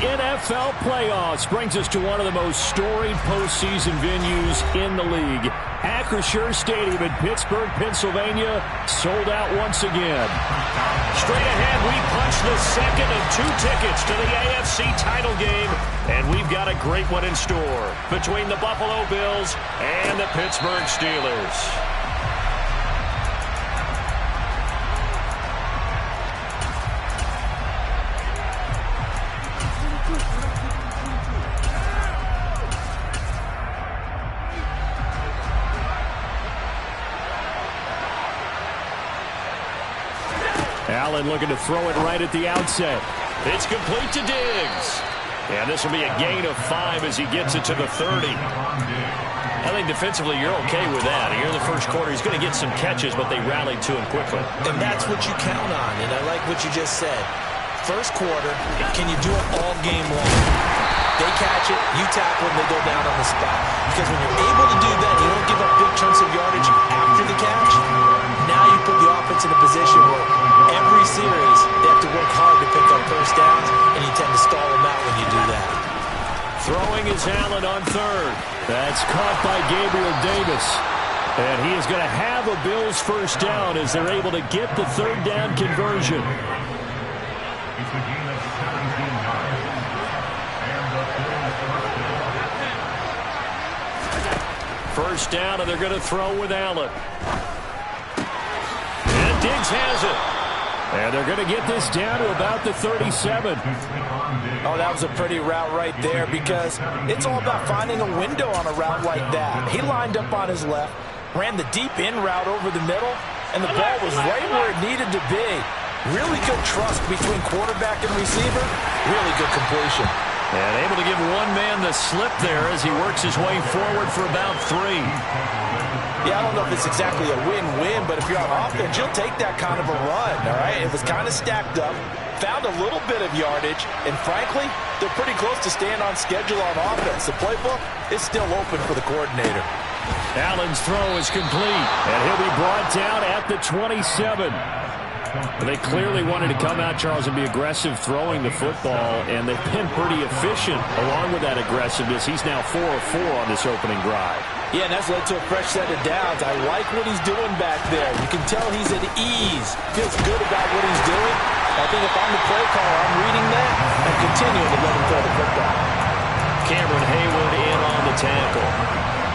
NFL playoffs brings us to one of the most storied postseason venues in the league. Acrisure Stadium in Pittsburgh, Pennsylvania, sold out once again. Straight ahead, we punch the second of 2 tickets to the AFC title game, and we've got a great one in store between the Buffalo Bills and the Pittsburgh Steelers. Allen looking to throw it right at the outset. It's complete to Diggs. And this will be a gain of 5 as he gets it to the 30. I think defensively you're okay with that. Here in the first quarter, he's going to get some catches, but they rallied to him quickly. And that's what you count on, and I like what you just said. First quarter, can you do it all game long? They catch it, you tackle them, they go down on the spot. Because when you're able to do that, you don't give up big chunks of yardage after the catch. Now you put the offense in a position where every series they have to work hard to pick up first downs, and you tend to stall them out when you do that. Throwing is Allen on third. That's caught by Gabriel Davis. And he is going to have a Bills first down as they're able to get the third down conversion. First down, and they're going to throw with Allen. And Diggs has it. And they're going to get this down to about the 37. Oh, that was a pretty route right there because it's all about finding a window on a route like that. He lined up on his left, ran the deep in route over the middle, and the ball was right where it needed to be. Really good trust between quarterback and receiver. Really good completion. And able to give one man the slip there as he works his way forward for about 3. Yeah, I don't know if it's exactly a win-win, but if you're on offense, you'll take that kind of a run, all right? It was kind of stacked up, found a little bit of yardage, and frankly, they're pretty close to staying on schedule on offense. The playbook is still open for the coordinator. Allen's throw is complete, and he'll be brought down at the 27. They clearly wanted to come out, Charles, and be aggressive throwing the football, and they've been pretty efficient along with that aggressiveness. He's now 4 of 4 on this opening drive. Yeah, and that's led to a fresh set of downs. I like what he's doing back there. You can tell he's at ease. Feels good about what he's doing. I think if I'm the play caller, I'm reading that and continuing to let him throw the football. Cameron Haywood in on the tackle.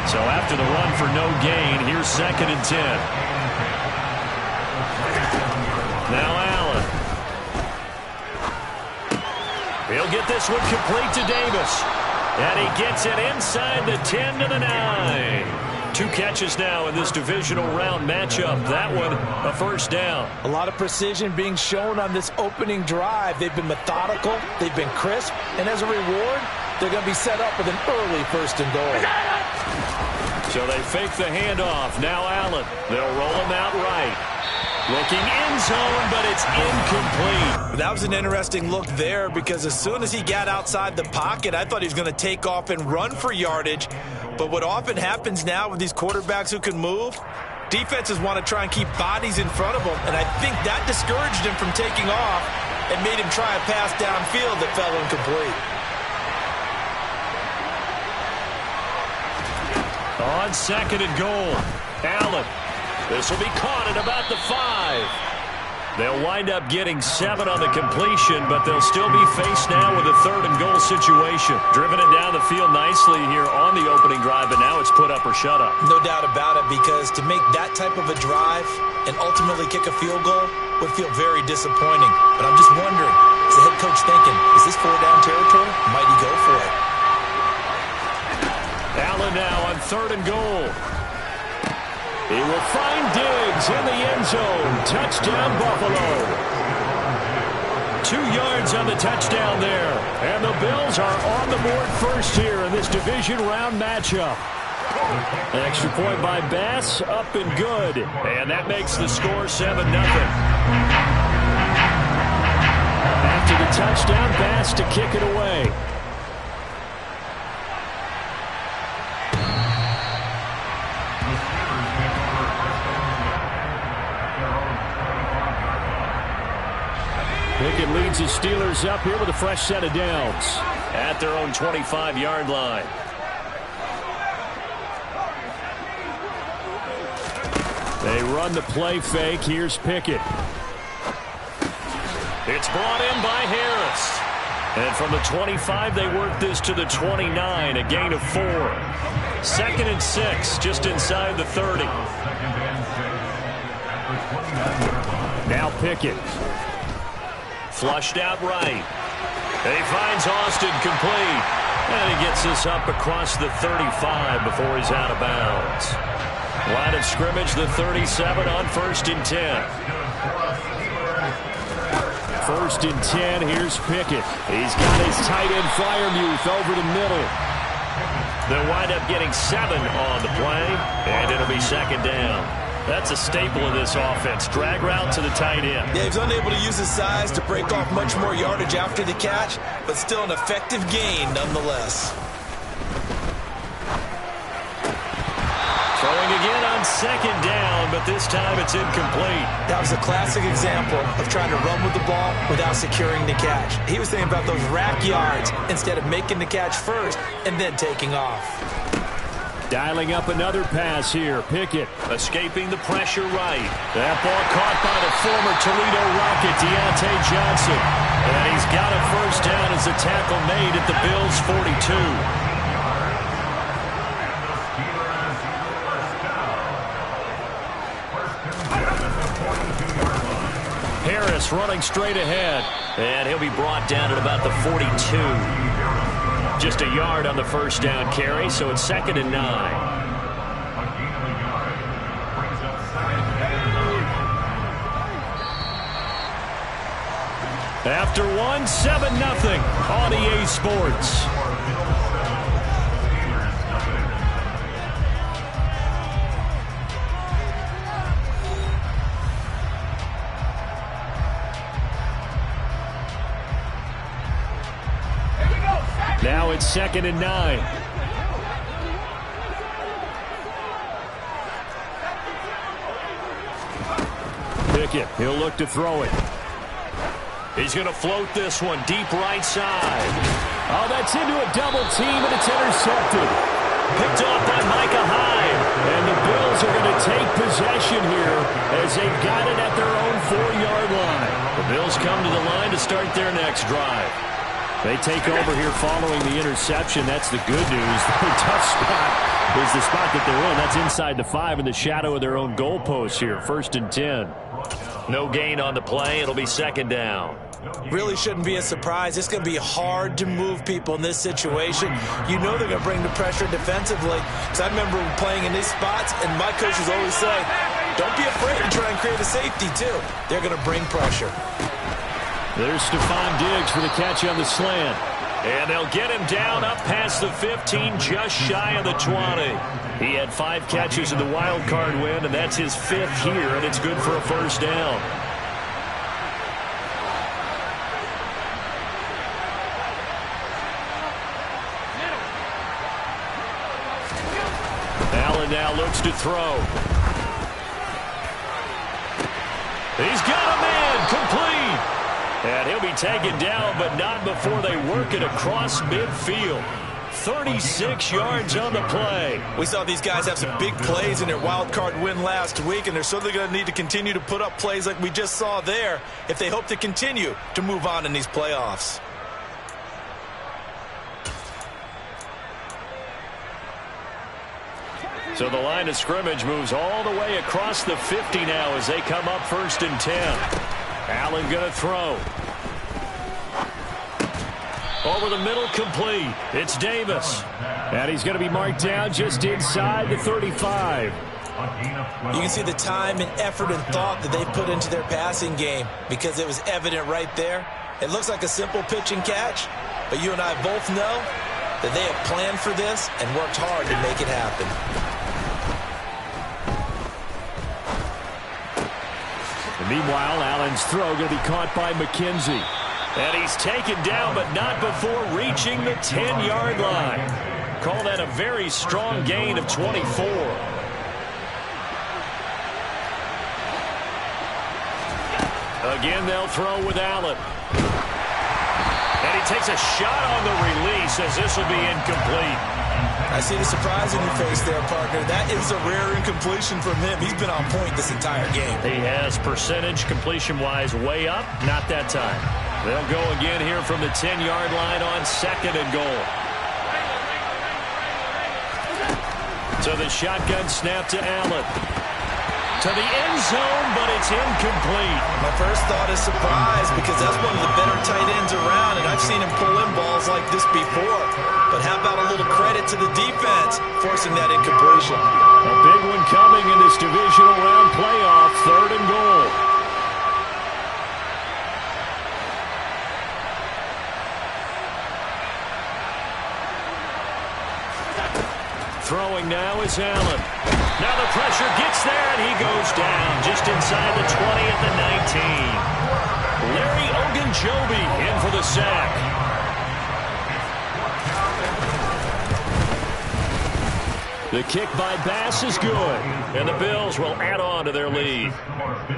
So after the run for no gain, here's 2nd and 10. Now Allen. He'll get this one complete to Davis. And he gets it inside the 10 to the 9. 2 catches now in this divisional round matchup. That one, a first down. A lot of precision being shown on this opening drive. They've been methodical. They've been crisp. And as a reward, they're going to be set up with an early 1st and goal. So they fake the handoff. Now Allen. They'll roll him out right. Looking end zone, but it's incomplete. That was an interesting look there because as soon as he got outside the pocket, I thought he was going to take off and run for yardage. But what often happens now with these quarterbacks who can move, defenses want to try and keep bodies in front of them, and I think that discouraged him from taking off and made him try a pass downfield that fell incomplete. On 2nd and goal, Allen. This will be caught at about the 5. They'll wind up getting 7 on the completion, but they'll still be faced now with a 3rd and goal situation. Driven it down the field nicely here on the opening drive, but now it's put up or shut up. No doubt about it, because to make that type of a drive and ultimately kick a field goal would feel very disappointing. But I'm just wondering, is the head coach thinking, is this 4-down territory? Might he go for it? Allen now on 3rd and goal. He will find Diggs in the end zone. Touchdown, Buffalo. 2 yards on the touchdown there. And the Bills are on the board first here in this division round matchup. An extra point by Bass, up and good. And that makes the score 7-0. After the touchdown, Bass to kick it away. Pickett leads brings the Steelers up here with a fresh set of downs at their own 25-yard line. They run the play fake. Here's Pickett. It's brought in by Harris. And from the 25, they work this to the 29, a gain of 4. 2nd and 6, just inside the 30. Now Pickett. Flushed out right. He finds Austin complete. And he gets this up across the 35 before he's out of bounds. Line of scrimmage, the 37 on 1st and 10. 1st and 10, here's Pickett. He's got his tight end Freiermuth over the middle. They'll wind up getting 7 on the play, and it'll be 2nd down. That's a staple of this offense. Drag route to the tight end. Yeah, he's unable to use his size to break off much more yardage after the catch, but still an effective gain nonetheless. Throwing again on 2nd down, but this time it's incomplete. That was a classic example of trying to run with the ball without securing the catch. He was thinking about those rack yards instead of making the catch first and then taking off. Dialing up another pass here. Pickett escaping the pressure right. That ball caught by the former Toledo Rocket, Deontay Johnson. And he's got a 1st down as the tackle made at the Bills' 42. Harris running straight ahead. And he'll be brought down at about the 42. Just a yard on the 1st down carry, so it's 2nd and 9. After 1, 7-0 on EA Sports. Now it's 2nd and 9. Pickett, he'll look to throw it. He's going to float this one deep right side. Oh, that's into a double team, and it's intercepted. Picked off by Micah Hyde. And the Bills are going to take possession here as they've got it at their own 4-yard line. The Bills come to the line to start their next drive. They take over here following the interception. That's the good news. The tough spot is the spot that they're in. That's inside the 5 in the shadow of their own goalpost here. 1st and 10. No gain on the play. It'll be 2nd down. Really shouldn't be a surprise. It's going to be hard to move people in this situation. You know they're going to bring the pressure defensively. Because I remember playing in these spots, and my coaches always say, don't be afraid to try and create a safety, too. They're going to bring pressure. There's Stephon Diggs for the catch on the slant. And they'll get him down up past the 15, just shy of the 20. He had 5 catches in the wild card win, and that's his 5th here, and it's good for a 1st down. Allen now looks to throw. He's got a man complete. And he'll be taken down, but not before they work it across midfield. 36 yards on the play. We saw these guys have some big plays in their wild card win last week, and they're certainly going to need to continue to put up plays like we just saw there if they hope to continue to move on in these playoffs. So the line of scrimmage moves all the way across the 50 now as they come up 1st and 10. Allen going to throw. Over the middle, complete. It's Davis. And he's going to be marked down just inside the 35. You can see the time and effort and thought that they put into their passing game because it was evident right there. It looks like a simple pitch and catch, but you and I both know that they have planned for this and worked hard to make it happen. Meanwhile, Allen's throw going to be caught by McKenzie. And he's taken down, but not before reaching the 10-yard line. Call that a very strong gain of 24. Again, they'll throw with Allen. And he takes a shot on the release as this will be incomplete. I see the surprise in your face there, partner. That is a rare incompletion from him. He's been on point this entire game. He has percentage completion-wise way up. Not that time. They'll go again here from the 10-yard line on 2nd and goal. So the shotgun snap to Allen. To the end zone, but it's incomplete. My first thought is surprise because that's one of the better tight ends around, and I've seen him pull in balls like this before. But how about a little credit to the defense forcing that incompletion? A big one coming in this divisional round playoff, 3rd and goal. Throwing now is Allen. Now the pressure gets there, and he goes down just inside the 20 at the 19. Larry Ogunjobi in for the sack. The kick by Bass is good, and the Bills will add on to their lead.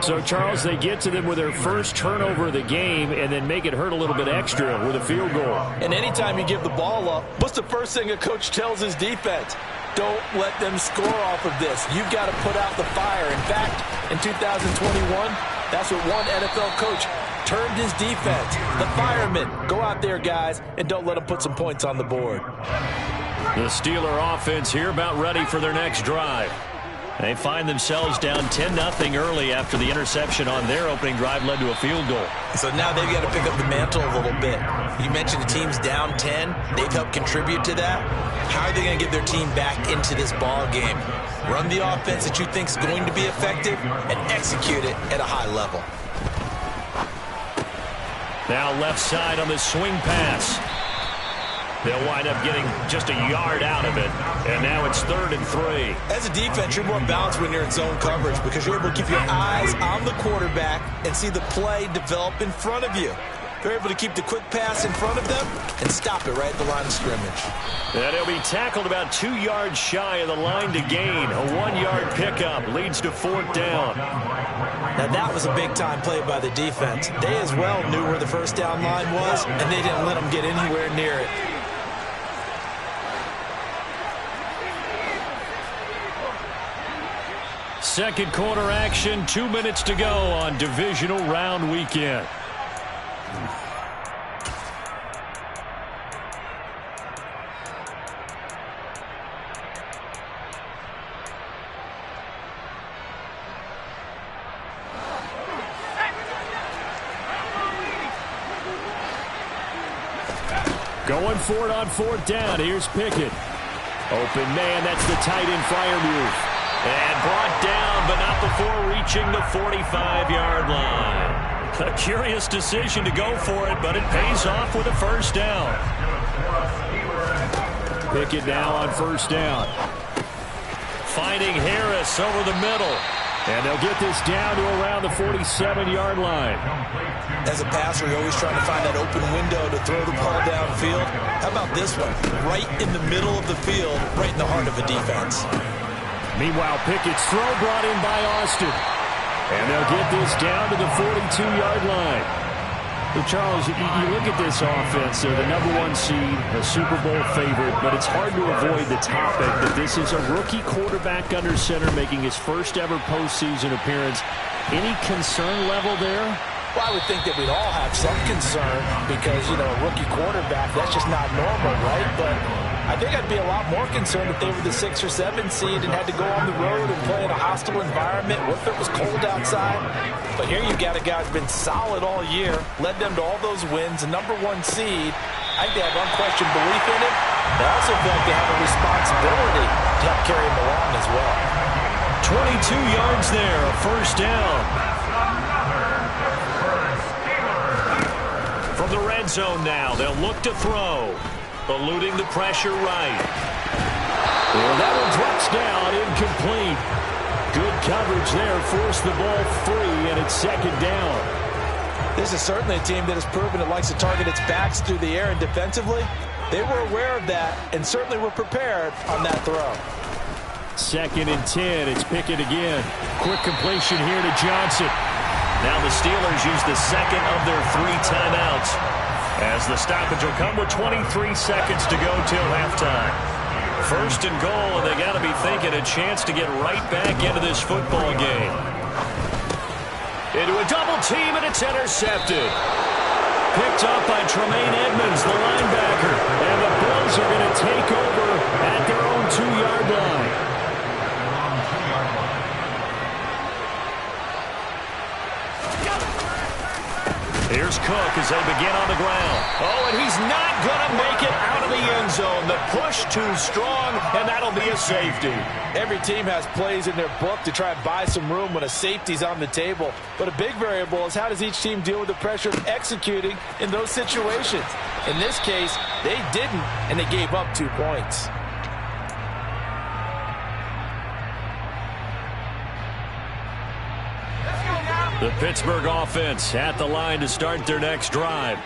So, Charles, they get to them with their first turnover of the game and then make it hurt a little bit extra with a field goal. And anytime you give the ball up, what's the first thing a coach tells his defense? Don't let them score off of this. You've got to put out the fire. In fact, in 2021, that's what one NFL coach termed his defense. The firemen. Go out there, guys, and don't let them put some points on the board. The Steeler offense here about ready for their next drive. They find themselves down 10-0 early after the interception on their opening drive led to a field goal. So now they've got to pick up the mantle a little bit. You mentioned the team's down 10. They've helped contribute to that. How are they going to get their team back into this ball game? Run the offense that you think is going to be effective and execute it at a high level. Now left side on the swing pass. They'll wind up getting just a yard out of it. And now it's 3rd and 3. As a defense, you're more balanced when you're in zone coverage because you're able to keep your eyes on the quarterback and see the play develop in front of you. They're able to keep the quick pass in front of them and stop it right at the line of scrimmage. And he'll be tackled about 2 yards shy of the line to gain. A 1-yard pickup leads to 4th down. Now that was a big-time play by the defense. They as well knew where the first down line was, and they didn't let them get anywhere near it. Second quarter action, 2 minutes to go on divisional round weekend. Going for it on 4th down. Here's Pickett. Open man, that's the tight end Freiermuth. And brought down, but not before reaching the 45-yard line. A curious decision to go for it, but it pays off with a first down. Pickett now on 1st down. Finding Harris over the middle. And they'll get this down to around the 47-yard line. As a passer, you're always trying to find that open window to throw the ball downfield. How about this one? Right in the middle of the field, right in the heart of a defense. Meanwhile, Pickett's throw brought in by Austin. And they'll get this down to the 42-yard line. So, Charles, you look at this offense. They're the #1 seed, a Super Bowl favorite, but it's hard to avoid the topic that this is a rookie quarterback under center making his first ever postseason appearance. Any concern level there? Well, I would think that we'd all have some concern because, you know, a rookie quarterback, that's just not normal, right? But I think I'd be a lot more concerned if they were the 6 or 7 seed and had to go on the road and play in a hostile environment. What if it was cold outside? But here you've got a guy who's been solid all year, led them to all those wins, a #1 seed. I think they have unquestioned belief in him. They also feel like they have a responsibility to help carry him along as well. 22 yards there, a first down. From the red zone now, they'll look to throw. Eluding the pressure right. Well, that one drops down, incomplete. Good coverage there, forced the ball free, and it's 2nd down. This is certainly a team that has proven it likes to target its backs through the air and defensively. They were aware of that and certainly were prepared on that throw. 2nd and 10, it's Pickett again. Quick completion here to Johnson. Now the Steelers use the second of their 3 timeouts. as the stoppage will come with 23 seconds to go till halftime. First and goal, and they got to be thinking a chance to get right back into this football game. Into a double team, and it's intercepted. Picked up by Tremaine Edmonds, the linebacker. And the Bills are going to take over at their own 2-yard line. Here's Cook as they begin on the ground. Oh, and he's not going to make it out of the end zone. The push too strong, and that'll be a safety. Every team has plays in their book to try and buy some room when a safety's on the table. But a big variable is how does each team deal with the pressure of executing in those situations. In this case, they didn't, and they gave up 2 points. The Pittsburgh offense at the line to start their next drive.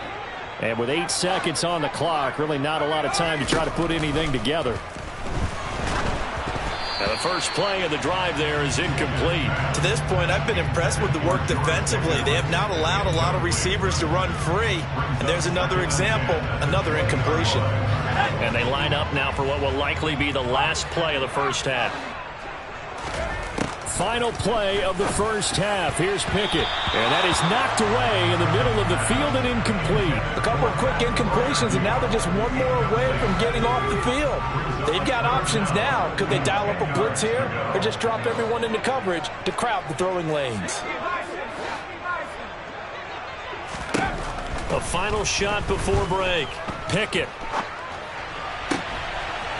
And with 8 seconds on the clock, really not a lot of time to try to put anything together. And the first play of the drive there is incomplete. To this point, I've been impressed with the work defensively. They have not allowed a lot of receivers to run free. And there's another example, another incompletion. And they line up now for what will likely be the last play of the first half. Final play of the first half. Here's Pickett. And that is knocked away in the middle of the field and incomplete. A couple of quick incompletions, and now they're just one more away from getting off the field. They've got options now. Could they dial up a blitz here or just drop everyone into coverage to crowd the throwing lanes? A final shot before break. Pickett.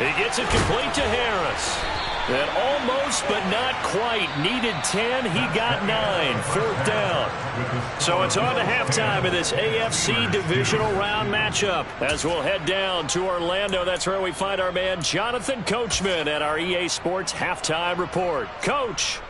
He gets it complete to Harris. And almost, but not quite. Needed 10. He got 9. 4th down. So it's on to halftime in this AFC divisional round matchup. As we'll head down to Orlando, that's where we find our man Jonathan Coachman at our EA Sports Halftime Report. Coach.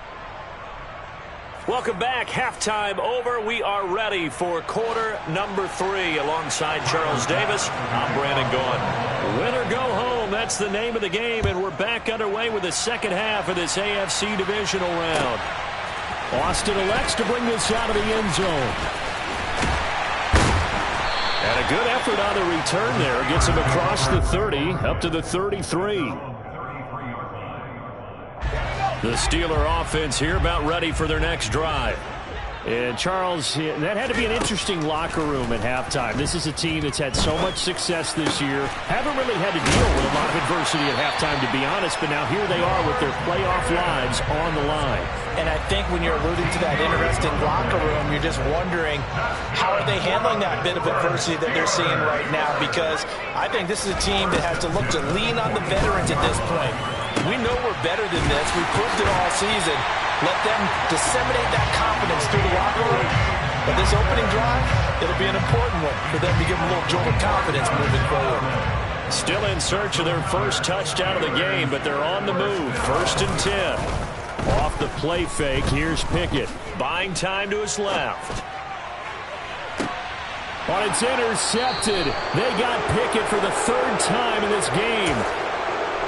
Welcome back. Halftime over. We are ready for quarter number 3 alongside Charles Davis. I'm Brandon Gaudin. Win or go home. That's the name of the game, and we're back underway with the second half of this AFC divisional round. Austin elects to bring this out of the end zone. And a good effort on the return there. Gets him across the 30, up to the 33. The Steeler offense here about ready for their next drive. And Charles, that had to be an interesting locker room at halftime. This is a team that's had so much success this year. Haven't really had to deal with a lot of adversity at halftime, to be honest. But now here they are with their playoff lives on the line. And I think when you're alluding to that interesting locker room, you're just wondering how are they handling that bit of adversity that they're seeing right now? Because I think this is a team that has to look to lean on the veterans at this point. We know we're better than this. We proved it all season. Let them disseminate that confidence through the locker room. But this opening drive, it'll be an important one for them to give them a little jolt of confidence moving forward. Still in search of their first touchdown of the game, but they're on the move. 1st and 10. Off the play fake, here's Pickett. Buying time to his left. But it's intercepted. They got Pickett for the 3rd time in this game.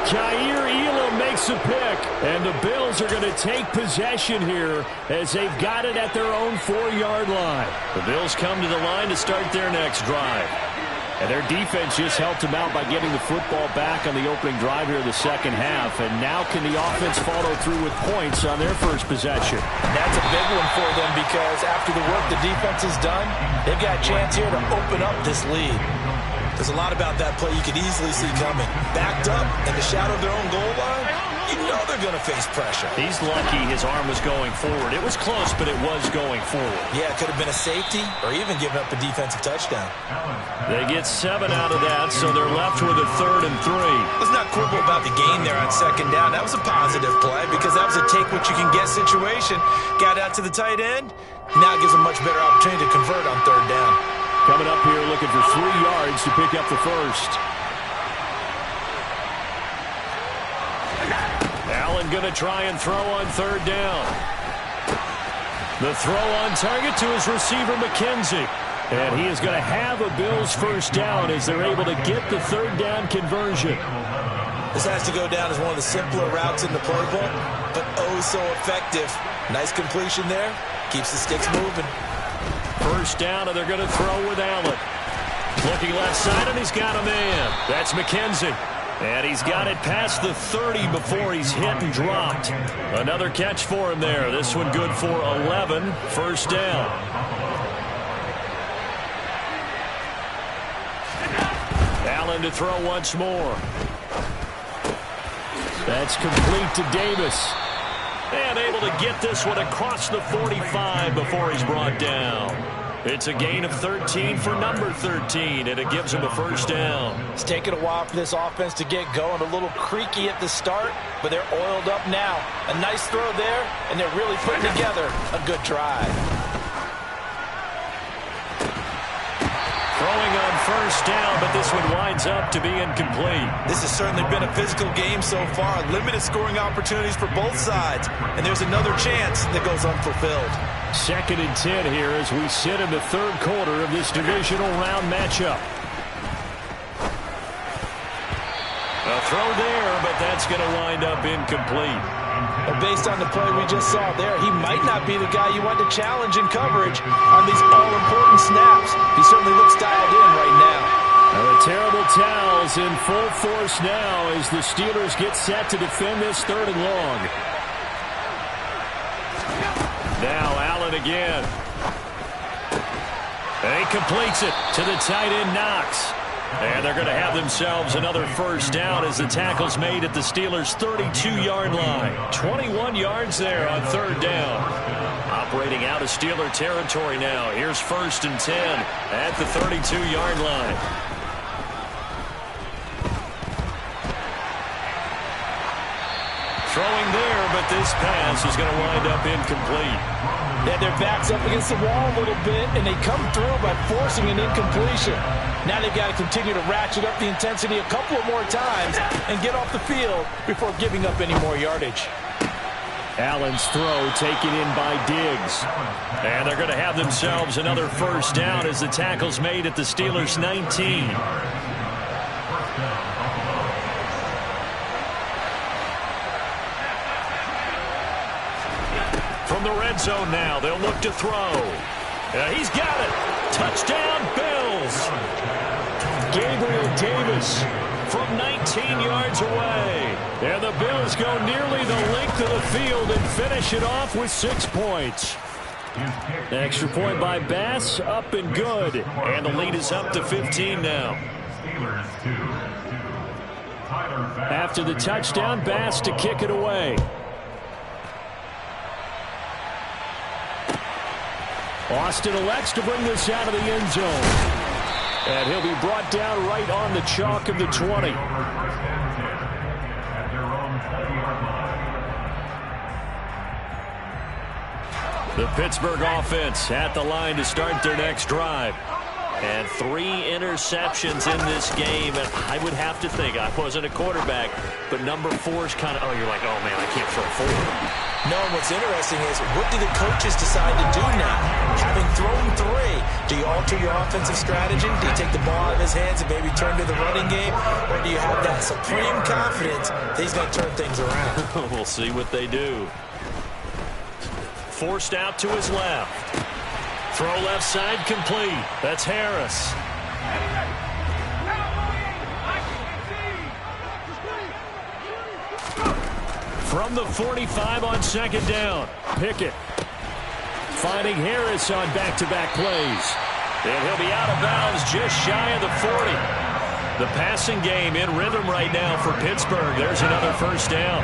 Jair Elam makes a pick, and the Bills are going to take possession here as they've got it at their own 4-yard line. The Bills come to the line to start their next drive. And their defense just helped them out by getting the football back on the opening drive here in the second half. And now can the offense follow through with points on their first possession? That's a big one for them because after the work the defense has done, they've got a chance here to open up this lead. There's a lot about that play you could easily see coming. Backed up in the shadow of their own goal line, you know they're going to face pressure. He's lucky his arm was going forward. It was close, but it was going forward. Yeah, it could have been a safety or even given up a defensive touchdown. They get 7 out of that, so they're left with a 3rd and 3. Let's not quibble about the gain there on 2nd down. That was a positive play because that was a take-what-you-can-get situation. Got out to the tight end. Now it gives them a much better opportunity to convert on 3rd down. Coming up here looking for 3 yards to pick up the first. Allen going to try and throw on 3rd down. The throw on target to his receiver, McKenzie. And he is going to have a Bills first down as they're able to get the 3rd down conversion. This has to go down as one of the simpler routes in the playbook, but oh so effective. Nice completion there. Keeps the sticks moving. First down, and they're going to throw with Allen. Looking left side, and he's got a man. That's McKenzie. And he's got it past the 30 before he's hit and dropped. Another catch for him there. This one good for 11. First down. Allen to throw once more. That's complete to Davis. And able to get this one across the 45 before he's brought down. It's a gain of 13 for number 13, and it gives him a first down. It's taken a while for this offense to get going. A little creaky at the start, but they're oiled up now. A nice throw there, and they're really putting together a good drive. Throwing on first down, but this one winds up to be incomplete. This has certainly been a physical game so far. Limited scoring opportunities for both sides, and there's another chance that goes unfulfilled. 2nd and 10 here as we sit in the third quarter of this divisional round matchup. A throw there, but that's going to wind up incomplete. Well, based on the play we just saw there, he might not be the guy you want to challenge in coverage on these all-important snaps. He certainly looks dialed in right now. The terrible towels in full force now as the Steelers get set to defend this 3rd and long. Now Allen again. And he completes it to the tight end Knox. And they're going to have themselves another first down as the tackle's made at the Steelers' 32-yard line. 21 yards there on 3rd down. Operating out of Steeler territory now. Here's 1st and 10 at the 32-yard line. Throwing there, but this pass is going to wind up incomplete. Yeah, their back's up against the wall a little bit, and they come through by forcing an incompletion. Now they've got to continue to ratchet up the intensity a couple of more times and get off the field before giving up any more yardage. Allen's throw taken in by Diggs. And they're going to have themselves another first down as the tackle's made at the Steelers' 19. From the red zone now, they'll look to throw. He's got it. Touchdown, Bills. Gabriel Davis from 19 yards away. And the Bills go nearly the length of the field and finish it off with 6 points. Extra point by Bass, up and good. And the lead is up to 15 now. After the touchdown, Bass to kick it away. Austin elects to bring this out of the end zone. And he'll be brought down right on the chalk of the 20. The Pittsburgh offense at the line to start their next drive. And 3 interceptions in this game. And I would have to think, I wasn't a quarterback, but number 4 is kind of, you're like, oh, man, I can't throw 4. No, and what's interesting is, what do the coaches decide to do now? Having thrown 3, do you alter your offensive strategy? Do you take the ball out of his hands and maybe turn to the running game? Or do you have that supreme confidence that he's going to turn things around? We'll see what they do. Forced out to his left. Throw left side complete. That's Harris. From the 45 on 2nd down. Pickett finding Harris on back-to-back plays. And he'll be out of bounds just shy of the 40. The passing game in rhythm right now for Pittsburgh. There's another first down.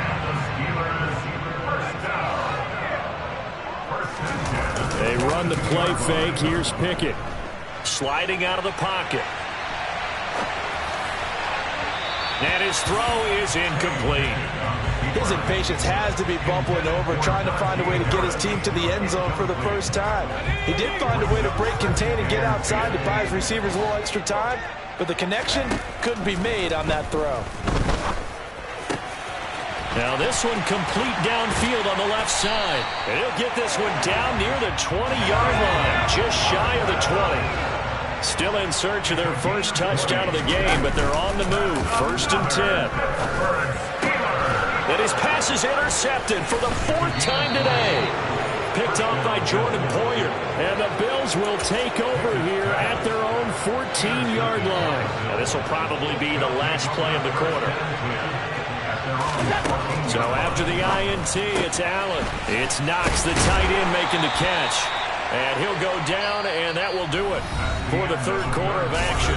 They run the play fake. Here's Pickett. Sliding out of the pocket. And his throw is incomplete. His impatience has to be bubbling over, trying to find a way to get his team to the end zone for the first time. He did find a way to break contain and get outside to buy his receivers a little extra time, but the connection couldn't be made on that throw. Now this one complete downfield on the left side. And he'll get this one down near the 20-yard line, just shy of the 20. Still in search of their first touchdown of the game, but they're on the move. 1st and 10. And his pass is intercepted for the 4th time today. picked off by Jordan Poyer. And the Bills will take over here at their own 14-yard line. Now, this will probably be the last play of the quarter. So after the INT, it's Allen. It's Knox, the tight end, making the catch. And he'll go down, and that will do it for the third quarter of action.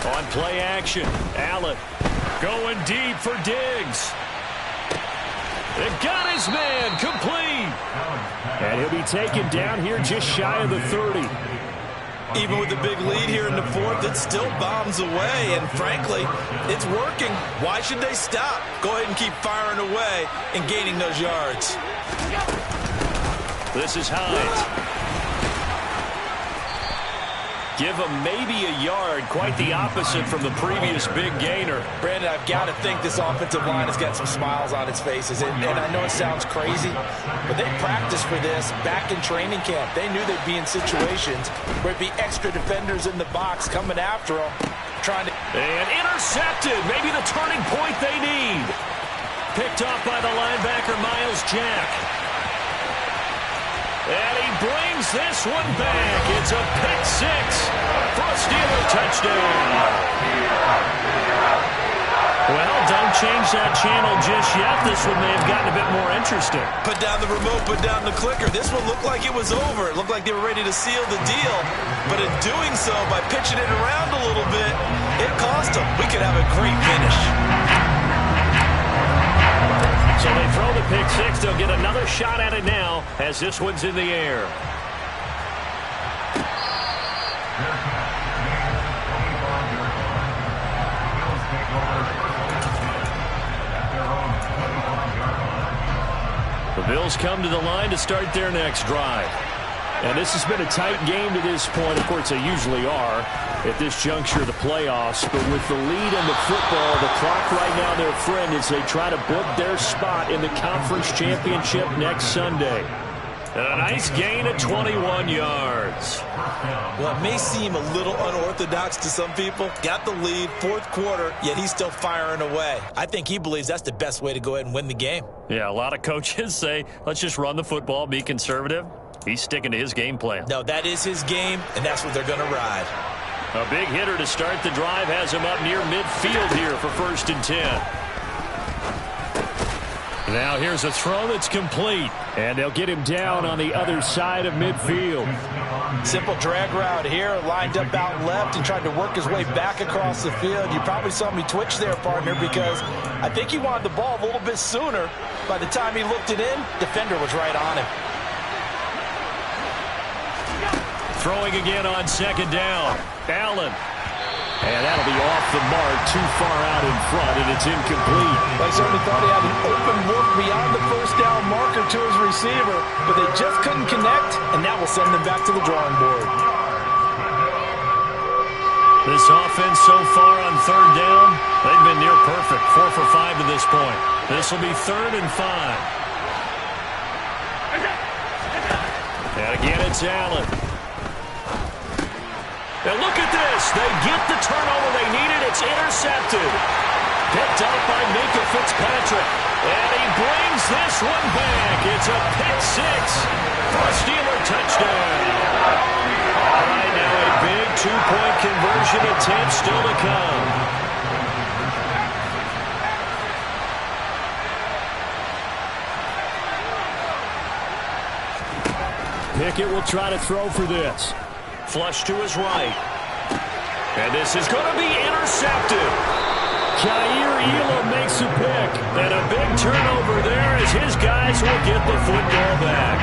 On play action, Allen going deep for Diggs. It got his man complete. And he'll be taken down here just shy of the 30. Even with the big lead here in the fourth, it still bombs away. And frankly, it's working. Why should they stop? Go ahead and keep firing away and gaining those yards. This is Hines. Give him maybe a yard, quite the opposite from the previous big gainer. Brandon, I've got to think this offensive line has got some smiles on its faces. And I know it sounds crazy, but they practiced for this back in training camp. They knew they'd be in situations where it'd be extra defenders in the box coming after them, trying to... And intercepted, maybe the turning point they need. Picked off by the linebacker, Myles Jack. And he brings this one back. It's a pick six for a Steeler touchdown. Well, don't change that channel just yet. This one may have gotten a bit more interesting. Put down the remote, put down the clicker. This one looked like it was over. It looked like they were ready to seal the deal. But in doing so, by pitching it around a little bit, it cost them. We could have a great finish. So they throw the pick six. They'll get another shot at it now as this one's in the air. The Bills come to the line to start their next drive. And this has been a tight game to this point. Of course, they usually are at this juncture of the playoffs. But with the lead in the football, the clock right now, their friend, as they try to book their spot in the conference championship next Sunday. And a nice gain of 21 yards. Well, it may seem a little unorthodox to some people. Got the lead, fourth quarter, yet he's still firing away. I think he believes that's the best way to go ahead and win the game. Yeah, a lot of coaches say, let's just run the football, be conservative. He's sticking to his game plan. No, that is his game, and that's what they're going to ride. A big hitter to start the drive has him up near midfield here for 1st and 10. Now here's a throw that's complete, and they'll get him down on the other side of midfield. Simple drag route here, lined up out left and tried to work his way back across the field. You probably saw me twitch there, partner, because I think he wanted the ball a little bit sooner. By the time he looked it in, defender was right on him. Throwing again on 2nd down. Allen. And that'll be off the mark, too far out in front, and it's incomplete. I certainly thought he had an open look beyond the 1st down marker to his receiver, but they just couldn't connect, and that will send them back to the drawing board. This offense so far on 3rd down, they've been near perfect. 4 for 5 to this point. This will be 3rd and 5. And again, it's Allen. And look at this. They get the turnover they needed. It's intercepted. Picked up by Minkah Fitzpatrick. And he brings this one back. It's a pick six for a Steeler touchdown. All right, now a big two-point conversion attempt still to come. Pickett will try to throw for this. Flush to his right. And this is going to be intercepted. Kaiir Elam makes a pick. And a big turnover there as his guys will get the football back.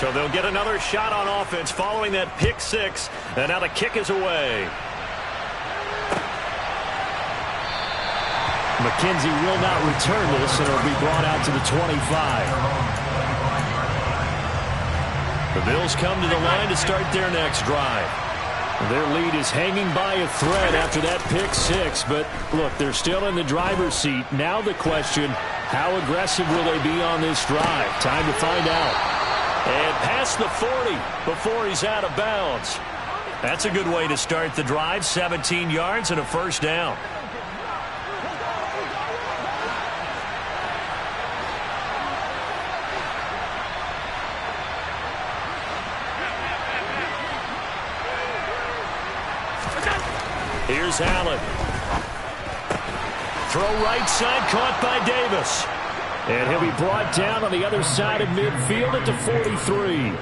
So they'll get another shot on offense following that pick six. And now the kick is away. McKenzie will not return this, and it'll be brought out to the 25. The Bills come to the line to start their next drive. Their lead is hanging by a thread after that pick six, but look, they're still in the driver's seat. Now the question, how aggressive will they be on this drive? Time to find out. And past the 40 before he's out of bounds. That's a good way to start the drive, 17 yards and a first down. Here's Allen. Throw right side, caught by Davis. And he'll be brought down on the other side of midfield at the 43.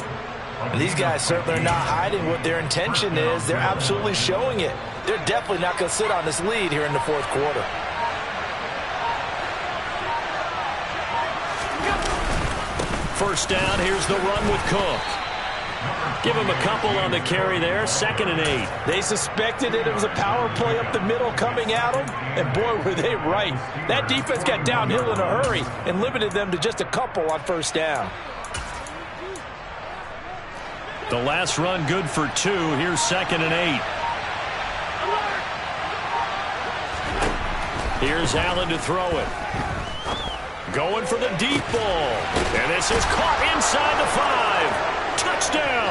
These guys certainly are not hiding what their intention is. They're absolutely showing it. They're definitely not going to sit on this lead here in the fourth quarter. First down, here's the run with Cook. Give him a couple on the carry there, 2nd and 8. They suspected it was a power play up the middle coming at them, and boy, were they right. That defense got downhill in a hurry and limited them to just a couple on first down. The last run good for 2. Here's 2nd and 8. Here's Allen to throw it. Going for the deep ball. And this is caught inside the 5. Touchdown.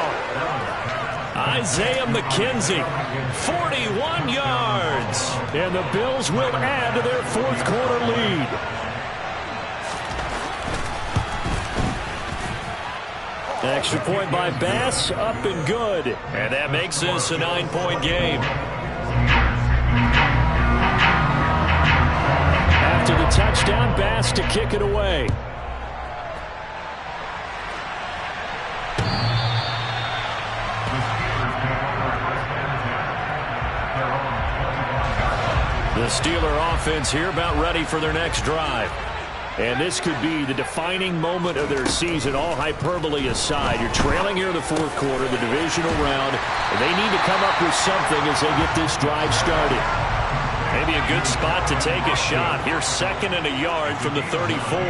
Isaiah McKenzie, 41 yards. And the Bills will add to their fourth quarter lead. Extra point by Bass, up and good. And that makes this a 9-point game. After the touchdown, Bass to kick it away. The Steeler offense here about ready for their next drive. And this could be the defining moment of their season, all hyperbole aside. You're trailing here in the fourth quarter, the divisional round, and they need to come up with something as they get this drive started. Maybe a good spot to take a shot. Here's 2nd and a yard from the 34.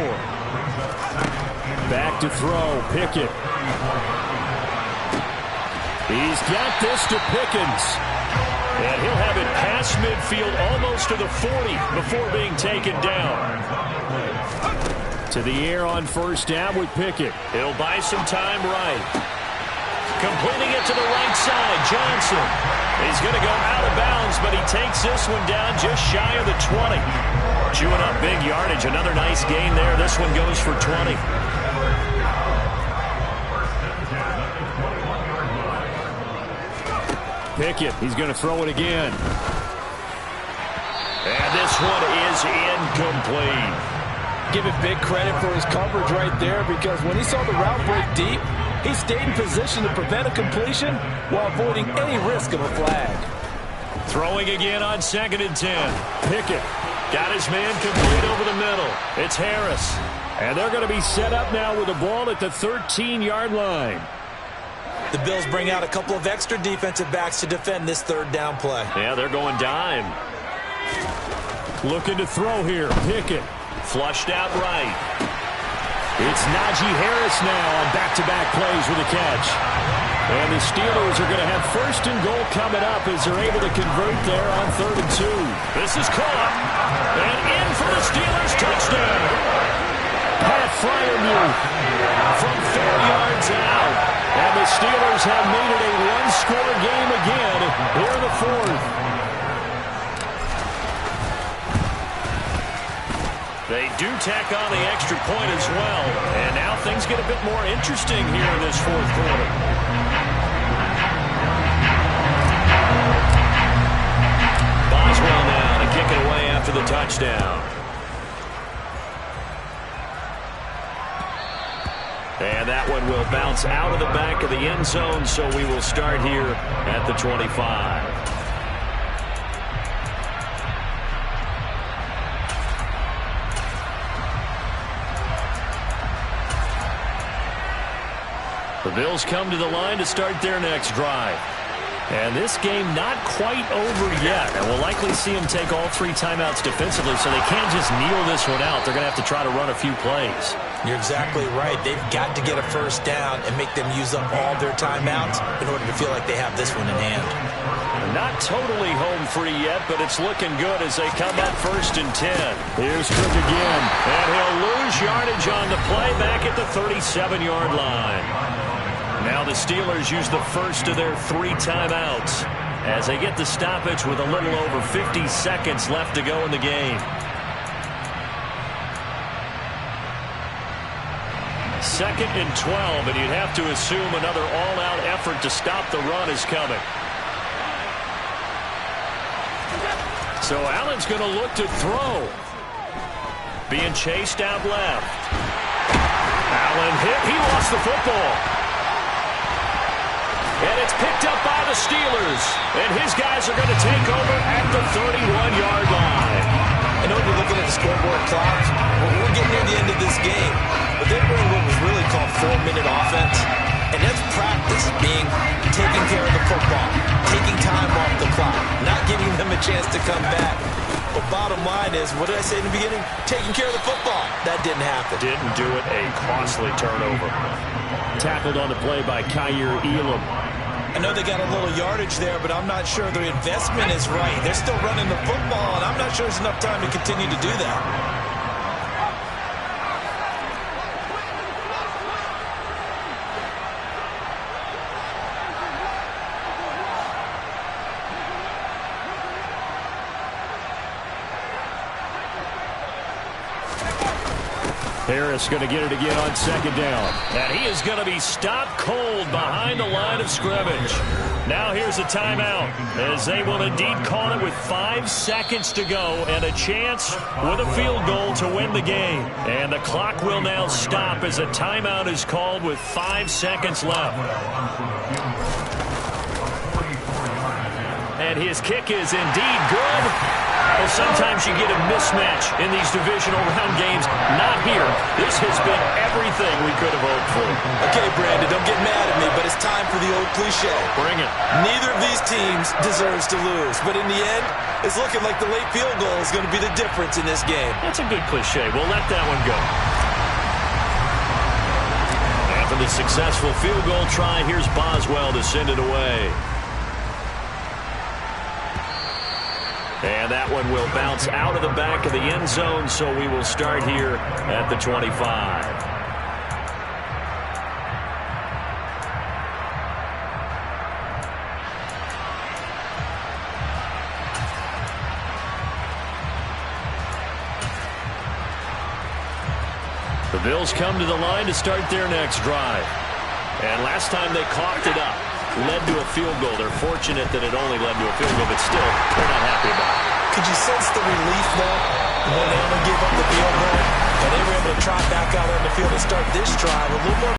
Back to throw, Pickett. He's got this to Pickens. And he'll have it past midfield almost to the 40 before being taken down. To the air on first down with Pickett. He'll buy some time right. Completing it to the right side, Johnson. He's going to go out of bounds, but he takes this one down just shy of the 20. Chewing up big yardage. Another nice gain there. This one goes for 20. Pickett, he's going to throw it again. And this one is incomplete. Give it big credit for his coverage right there, because when he saw the route break deep, he stayed in position to prevent a completion while avoiding any risk of a flag. Throwing again on 2nd and 10. Pickett got his man complete over the middle. It's Harris. And they're going to be set up now with the ball at the 13-yard line. The Bills bring out a couple of extra defensive backs to defend this third down play. Yeah, they're going dime. Looking to throw here. Pickett flushed out right. It's Najee Harris now on back-to-back plays with a catch. And the Steelers are going to have 1st and goal coming up as they're able to convert there on 3rd and 2. This is caught. And in for the Steelers touchdown. Pat Freiermuth from 4 yards out. And the Steelers have made it a one-score game again here in the fourth. They do tack on the extra point as well. And now things get a bit more interesting here in this fourth quarter. Boswell now to kick it away after the touchdown. And that one will bounce out of the back of the end zone, so we will start here at the 25. The Bills come to the line to start their next drive. And this game not quite over yet. And we'll likely see them take all 3 timeouts defensively, so they can't just kneel this one out. They're going to have to try to run a few plays. You're exactly right. They've got to get a first down and make them use up all their timeouts in order to feel like they have this one in hand. Not totally home free yet, but it's looking good as they come up 1st and 10. Here's Cook again, and he'll lose yardage on the play back at the 37-yard line. Now the Steelers use the first of their 3 timeouts as they get the stoppage with a little over 50 seconds left to go in the game. 2nd and 12, and you'd have to assume another all-out effort to stop the run is coming. So Allen's going to look to throw. Being chased out left. Allen hit. He lost the football. And it's picked up by the Steelers. And his guys are going to take over at the 31-yard line. I know you're looking at the scoreboard clock. We're getting near the end of this game. But they're doing what was really called 4-minute offense. And that's practice, being taking care of the football, taking time off the clock, not giving them a chance to come back. But bottom line is, what did I say in the beginning? Taking care of the football. That didn't happen. Didn't do it. A costly turnover. Tackled on the play by Kaiir Elam. I know they got a little yardage there, but I'm not sure their investment is right. They're still running the football, and I'm not sure there's enough time to continue to do that. Harris going to get it again on 2nd down. And he is going to be stopped cold behind the line of scrimmage. Now here's a timeout as they will indeed call it with 5 seconds to go and a chance with a field goal to win the game. And the clock will now stop as a timeout is called with 5 seconds left. And his kick is indeed good. Well, sometimes you get a mismatch in these divisional round games. Not here. This has been everything we could have hoped for. Okay, Brandon, don't get mad at me, but it's time for the old cliche. Bring it. Neither of these teams deserves to lose, but in the end, it's looking like the late field goal is going to be the difference in this game. That's a good cliche. We'll let that one go. After the successful field goal try, here's Boswell to send it away. And that one will bounce out of the back of the end zone, so we will start here at the 25. The Bills come to the line to start their next drive. And last time they coughed it up. Led to a field goal. They're fortunate that it only led to a field goal, but still, they're not happy about it. Could you sense the relief, though, when they only gave up the field goal? And they were able to trot back out on the field and start this drive a little more